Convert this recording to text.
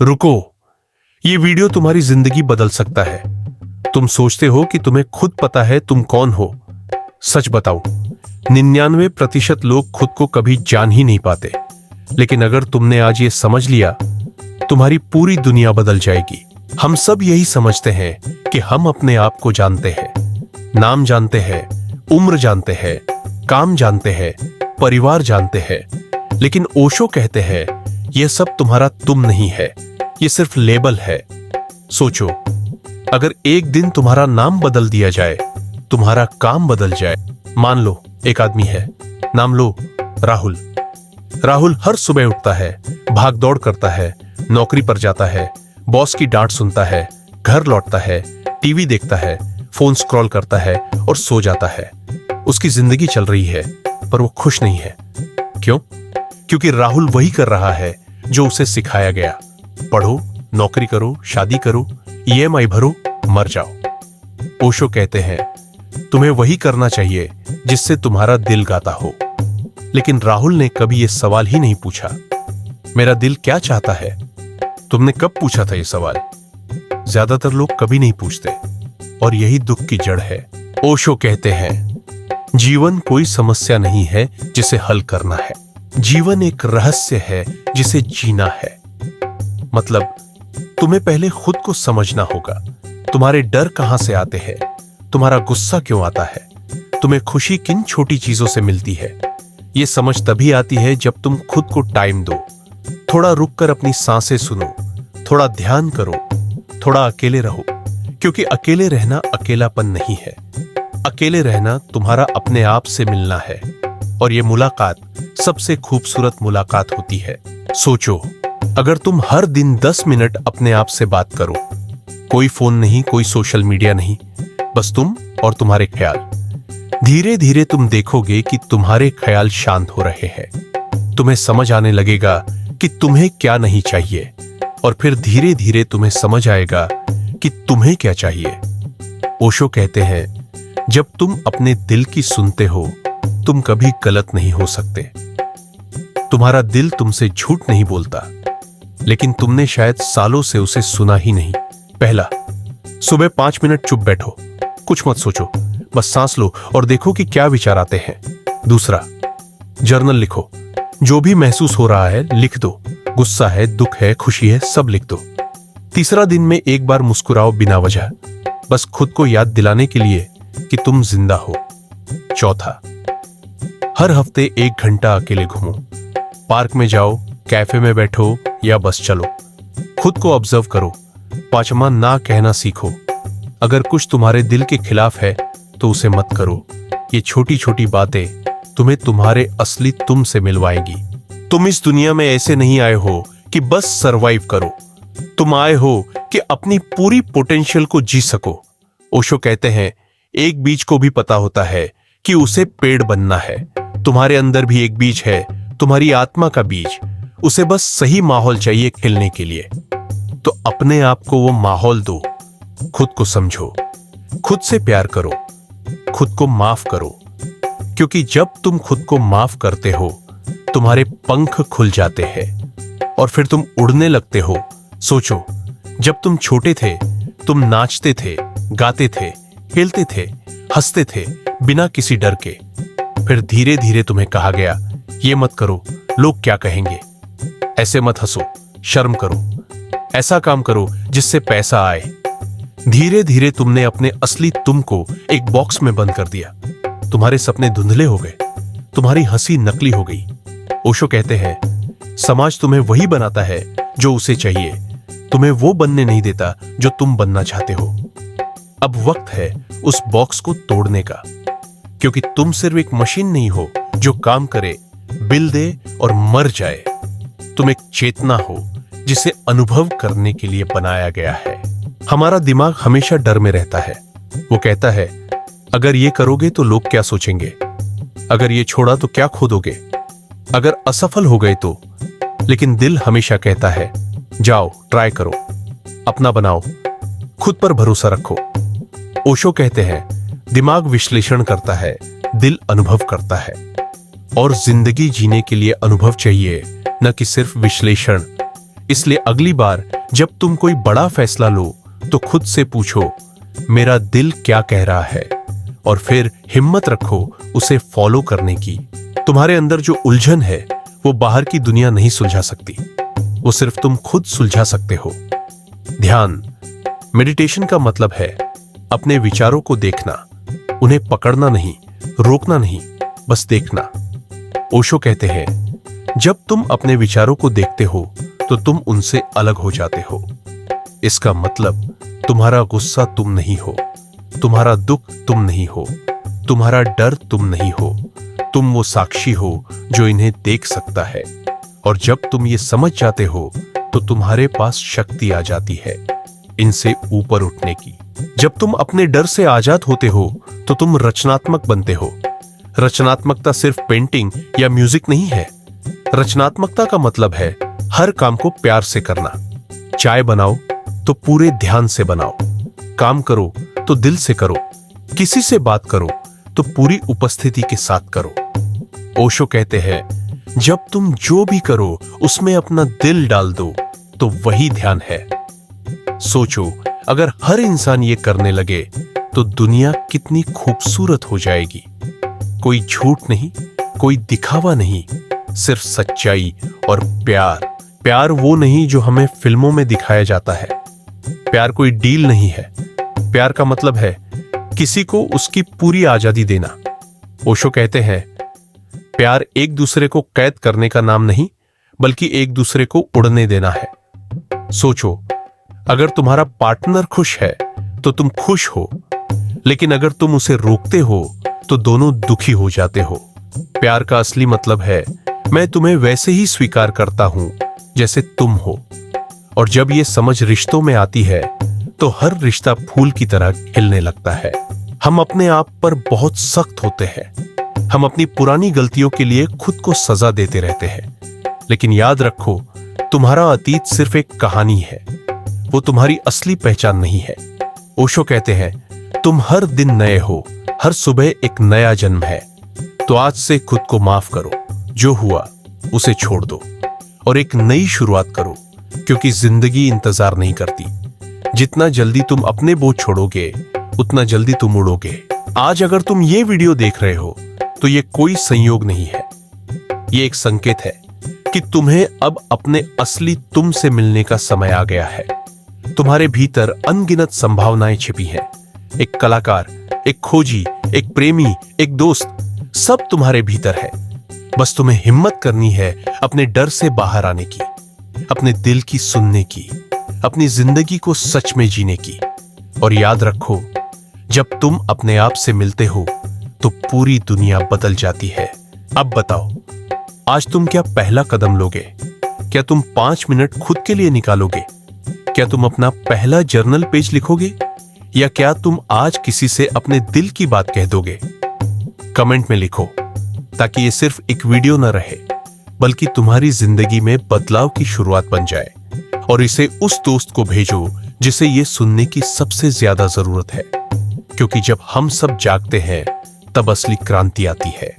रुको, ये वीडियो तुम्हारी जिंदगी बदल सकता है। तुम सोचते हो कि तुम्हें खुद पता है तुम कौन हो। सच बताओ, 99% लोग खुद को कभी जान ही नहीं पाते। लेकिन अगर तुमने आज ये समझ लिया, तुम्हारी पूरी दुनिया बदल जाएगी। हम सब यही समझते हैं कि हम अपने आप को जानते हैं, नाम जानते हैं, उम्र जानते हैं, काम जानते हैं, परिवार जानते हैं। लेकिन ओशो कहते हैं यह सब तुम्हारा तुम नहीं है, ये सिर्फ लेबल है। सोचो, अगर एक दिन तुम्हारा नाम बदल दिया जाए, तुम्हारा काम बदल जाए। मान लो एक आदमी है, नाम लो राहुल। राहुल हर सुबह उठता है, भाग दौड़ करता है, नौकरी पर जाता है, बॉस की डांट सुनता है, घर लौटता है, टीवी देखता है, फोन स्क्रॉल करता है और सो जाता है। उसकी जिंदगी चल रही है, पर वो खुश नहीं है। क्यों? क्योंकि राहुल वही कर रहा है जो उसे सिखाया गया। पढ़ो, नौकरी करो, शादी करो, ईएमआई भरो, मर जाओ। ओशो कहते हैं तुम्हें वही करना चाहिए जिससे तुम्हारा दिल गाता हो। लेकिन राहुल ने कभी यह सवाल ही नहीं पूछा, मेरा दिल क्या चाहता है? तुमने कब पूछा था यह सवाल? ज्यादातर लोग कभी नहीं पूछते, और यही दुख की जड़ है। ओशो कहते हैं जीवन कोई समस्या नहीं है जिसे हल करना है, जीवन एक रहस्य है जिसे जीना है। मतलब तुम्हें पहले खुद को समझना होगा। तुम्हारे डर कहां से आते हैं? तुम्हारा गुस्सा क्यों आता है? तुम्हें खुशी किन छोटी चीजों से मिलती है? यह समझ तभी आती है जब तुम खुद को टाइम दो, थोड़ा रुककर अपनी सांसें सुनो, थोड़ा ध्यान करो, थोड़ा अकेले रहो। क्योंकि अकेले रहना अकेलापन नहीं है, अकेले रहना तुम्हारा अपने आप से मिलना है। और यह मुलाकात सबसे खूबसूरत मुलाकात होती है। सोचो, अगर तुम हर दिन 10 मिनट अपने आप से बात करो, कोई फोन नहीं, कोई सोशल मीडिया नहीं, बस तुम और तुम्हारे ख्याल, धीरे धीरे तुम देखोगे कि तुम्हारे ख्याल शांत हो रहे हैं। तुम्हें समझ आने लगेगा कि तुम्हें क्या नहीं चाहिए, और फिर धीरे धीरे तुम्हें समझ आएगा कि तुम्हें क्या चाहिए। ओशो कहते हैं जब तुम अपने दिल की सुनते हो, तुम कभी गलत नहीं हो सकते। तुम्हारा दिल तुमसे झूठ नहीं बोलता, लेकिन तुमने शायद सालों से उसे सुना ही नहीं। पहला, सुबह 5 मिनट चुप बैठो, कुछ मत सोचो, बस सांस लो और देखो कि क्या विचार आते हैं। दूसरा, जर्नल लिखो, जो भी महसूस हो रहा है लिख दो, गुस्सा है, दुख है, खुशी है, सब लिख दो। तीसरा, दिन में एक बार मुस्कुराओ बिना वजह, बस खुद को याद दिलाने के लिए कि तुम जिंदा हो। चौथा, हर हफ्ते 1 घंटा अकेले घूमो, पार्क में जाओ, कैफे में बैठो या बस चलो, खुद को ऑब्जर्व करो। पांचवा, ना कहना सीखो, अगर कुछ तुम्हारे दिल के खिलाफ है तो उसे मत करो। ये छोटी छोटी बातें तुम्हें तुम्हारे असली तुम से मिलवाएंगी। तुम इस दुनिया में ऐसे नहीं आए हो कि बस सरवाइव करो, तुम आए हो कि अपनी पूरी पोटेंशियल को जी सको। ओशो कहते हैं एक बीज को भी पता होता है कि उसे पेड़ बनना है। तुम्हारे अंदर भी एक बीज है, तुम्हारी आत्मा का बीज, उसे बस सही माहौल चाहिए खिलने के लिए। तो अपने आप को वो माहौल दो, खुद को समझो, खुद से प्यार करो, खुद को माफ करो। क्योंकि जब तुम खुद को माफ करते हो, तुम्हारे पंख खुल जाते हैं और फिर तुम उड़ने लगते हो। सोचो, जब तुम छोटे थे, तुम नाचते थे, गाते थे, खेलते थे, हंसते थे बिना किसी डर के। फिर धीरे धीरे तुम्हें कहा गया ये मत करो, लोग क्या कहेंगे, ऐसे मत हंसो, शर्म करो, ऐसा काम करो जिससे पैसा आए। धीरे धीरे तुमने अपने असली तुम को एक बॉक्स में बंद कर दिया। तुम्हारे सपने धुंधले हो गए, तुम्हारी हंसी नकली हो गई। ओशो कहते हैं समाज तुम्हें वही बनाता है जो उसे चाहिए, तुम्हें वो बनने नहीं देता जो तुम बनना चाहते हो। अब वक्त है उस बॉक्स को तोड़ने का, क्योंकि तुम सिर्फ एक मशीन नहीं हो जो काम करे, बिल दे और मर जाए। तुम एक चेतना हो जिसे अनुभव करने के लिए बनाया गया है। हमारा दिमाग हमेशा डर में रहता है। वो कहता है अगर ये करोगे तो लोग क्या सोचेंगे, अगर ये छोड़ा तो क्या खो दोगे, अगर असफल हो गए तो। लेकिन दिल हमेशा कहता है जाओ, ट्राई करो, अपना बनाओ, खुद पर भरोसा रखो। ओशो कहते हैं दिमाग विश्लेषण करता है, दिल अनुभव करता है। और जिंदगी जीने के लिए अनुभव चाहिए, न कि सिर्फ विश्लेषण। इसलिए अगली बार जब तुम कोई बड़ा फैसला लो तो खुद से पूछो, मेरा दिल क्या कह रहा है, और फिर हिम्मत रखो उसे फॉलो करने की। तुम्हारे अंदर जो उलझन है वो बाहर की दुनिया नहीं सुलझा सकती, वो सिर्फ तुम खुद सुलझा सकते हो। ध्यान, मेडिटेशन का मतलब है अपने विचारों को देखना, उन्हें पकड़ना नहीं, रोकना नहीं, बस देखना। ओशो कहते हैं, जब तुम अपने विचारों को देखते हो तो तुम उनसे अलग हो जाते हो। इसका मतलब तुम्हारा गुस्सा तुम नहीं हो, तुम्हारा दुख तुम नहीं हो, तुम्हारा डर तुम नहीं हो, तुम वो साक्षी हो जो इन्हें देख सकता है। और जब तुम ये समझ जाते हो तो तुम्हारे पास शक्ति आ जाती है इनसे ऊपर उठने की। जब तुम अपने डर से आजाद होते हो तो तुम रचनात्मक बनते हो। रचनात्मकता सिर्फ पेंटिंग या म्यूजिक नहीं है। रचनात्मकता का मतलब है हर काम को प्यार से करना। चाय बनाओ तो पूरे ध्यान से बनाओ, काम करो तो दिल से करो, किसी से बात करो तो पूरी उपस्थिति के साथ करो। ओशो कहते हैं, जब तुम जो भी करो उसमें अपना दिल डाल दो तो वही ध्यान है। सोचो, अगर हर इंसान ये करने लगे तो दुनिया कितनी खूबसूरत हो जाएगी। कोई झूठ नहीं, कोई दिखावा नहीं, सिर्फ सच्चाई और प्यार। प्यार वो नहीं जो हमें फिल्मों में दिखाया जाता है। प्यार कोई डील नहीं है। प्यार का मतलब है किसी को उसकी पूरी आजादी देना। ओशो कहते हैं, प्यार एक दूसरे को कैद करने का नाम नहीं, बल्कि एक दूसरे को उड़ने देना है। सोचो, अगर तुम्हारा पार्टनर खुश है तो तुम खुश हो, लेकिन अगर तुम उसे रोकते हो तो दोनों दुखी हो जाते हो। प्यार का असली मतलब है, मैं तुम्हें वैसे ही स्वीकार करता हूं जैसे तुम हो। और जब ये समझ रिश्तों में आती है तो हर रिश्ता फूल की तरह खिलने लगता है। हम अपने आप पर बहुत सख्त होते हैं। हम अपनी पुरानी गलतियों के लिए खुद को सजा देते रहते हैं। लेकिन याद रखो, तुम्हारा अतीत सिर्फ एक कहानी है, वो तुम्हारी असली पहचान नहीं है। ओशो कहते हैं, तुम हर दिन नए हो, हर सुबह एक नया जन्म है। तो आज से खुद को माफ करो, जो हुआ उसे छोड़ दो और एक नई शुरुआत करो, क्योंकि जिंदगी इंतजार नहीं करती। जितना जल्दी तुम अपने बोझ छोड़ोगे उतना जल्दी तुम उड़ोगे। आज अगर तुम ये वीडियो देख रहे हो तो ये कोई संयोग नहीं है, ये एक संकेत है कि तुम्हें अब अपने असली तुम से मिलने का समय आ गया है। तुम्हारे भीतर अनगिनत संभावनाएं छिपी हैं। एक कलाकार, एक खोजी, एक प्रेमी, एक दोस्त, सब तुम्हारे भीतर है। बस तुम्हें हिम्मत करनी है अपने डर से बाहर आने की, अपने दिल की सुनने की, अपनी जिंदगी को सच में जीने की। और याद रखो, जब तुम अपने आप से मिलते हो तो पूरी दुनिया बदल जाती है। अब बताओ, आज तुम क्या पहला कदम लोगे? क्या तुम 5 मिनट खुद के लिए निकालोगे? क्या तुम अपना पहला जर्नल पेज लिखोगे? या क्या तुम आज किसी से अपने दिल की बात कह दोगे? कमेंट में लिखो, ताकि ये सिर्फ एक वीडियो न रहे, बल्कि तुम्हारी जिंदगी में बदलाव की शुरुआत बन जाए। और इसे उस दोस्त को भेजो जिसे ये सुनने की सबसे ज्यादा जरूरत है, क्योंकि जब हम सब जागते हैं तब असली क्रांति आती है।